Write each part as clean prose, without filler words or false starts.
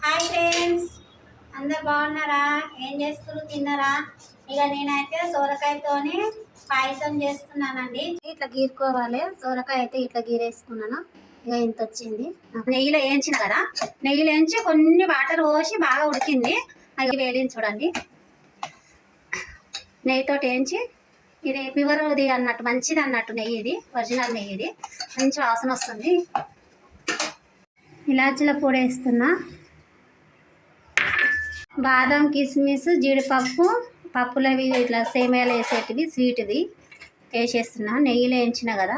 Hi friends, అందరు బాగున్నారా? ఏం చేస్తున్నారు? తిన్నారా? ఇక నేనైతే సోరకాయతోని పాయసం చేస్తున్నానండి. ఇట్లా గీరుకోవాలి. సోరకాయ అయితే ఇట్లా గీరేసుకున్నాను. ఇక ఇంత వచ్చింది. నెయ్యిలో వేయించిన కదా, నెయ్యిలో వేయించి కొన్ని వాటర్ పోసి బాగా ఉడికింది. అది వేలించి చూడండి. నెయ్యితో వేయించి ఇది ప్యూర్ది అన్నట్టు, మంచిది అన్నట్టు నెయ్యి. ఇది ఒరిజినల్ నెయ్యి. ఇది మంచి వాసన వస్తుంది. ఇలాచీల పొడి వేస్తున్నా. బాదం, కిస్మిస్, జీడిపప్పు, పప్పులవి ఇట్లా సేమియాలు వేసేటివి స్వీట్వి వేసేస్తున్నా. నెయ్యిలో వేయించిన కదా.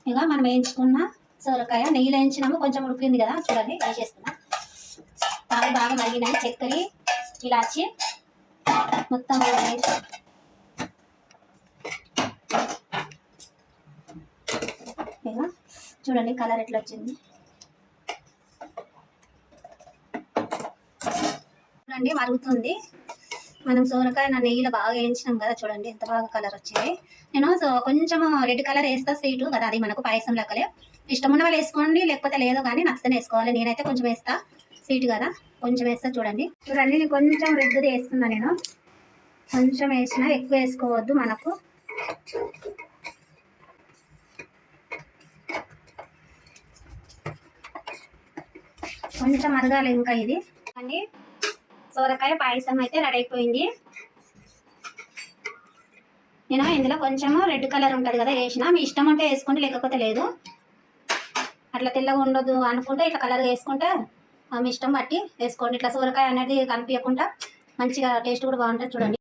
ఇక మనం వేయించుకున్న సోరకాయ నెయ్యిలో వేయించినాము, కొంచెం ఉడికింది కదా, చూడండి వేసేస్తున్నా. పాలు బాగా మరిగినాయి. చక్కెర, ఇలాచి మొత్తం వేసి ఇక చూడండి కలర్ ఎట్లా వచ్చింది. చూడండి మరుగుతుంది. మనం సోరకాయ నెయ్యిలో బాగా వేయించినాం కదా, చూడండి ఎంత బాగా కలర్ వచ్చింది. నేను కొంచెం రెడ్ కలర్ వేస్తా, స్వీట్ కదా, అది మనకు పాయసం లెక్కలే. ఇష్టం ఉన్న వాళ్ళు వేసుకోండి, లేకపోతే లేదు, కానీ నచ్చితేనే వేసుకోవాలి. నేనైతే కొంచెం వేస్తా, స్వీట్ కదా కొంచెం వేస్తా. చూడండి నేను కొంచెం రెడ్ది వేస్తున్నా. నేను కొంచెం వేసిన, ఎక్కువ వేసుకోవద్దు. మనకు కొంచెం మరగాలి ఇంకా. ఇది అండి సోరకాయ పాయసం అయితే రెడీ అయిపోయింది. నేను ఇందులో కొంచెము రెడ్ కలర్ ఉంటుంది కదా వేసిన. మీ ఇష్టం ఉంటే వేసుకోండి, లేకపోతే లేదు. అట్లా తెల్లగా ఉండదు అనుకుంటే ఇట్లా కలర్ వేసుకుంటే మీ ఇష్టం బట్టి వేసుకోండి. ఇట్లా సోరకాయ అనేది కనిపించకుండా మంచిగా టేస్ట్ కూడా బాగుంటుంది. చూడండి.